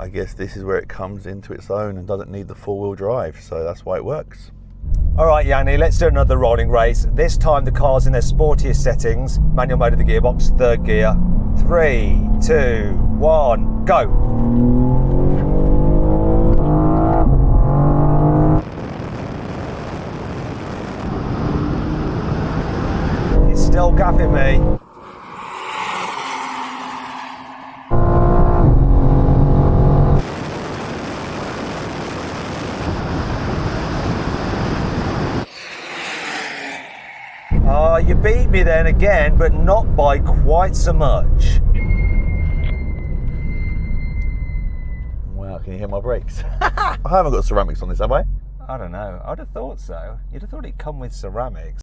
I guess this is where it comes into its own and doesn't need the four-wheel drive, so that's why it works. All right, Yanni, let's do another rolling race. This time the car's in their sportiest settings. Manual mode of the gearbox, third gear. 3, 2, 1, go. It's still gapping me. You beat me then again, but not by quite so much. Wow, can you hear my brakes? I haven't got ceramics on this, have I? I don't know. I'd have thought so. You'd have thought it'd come with ceramics.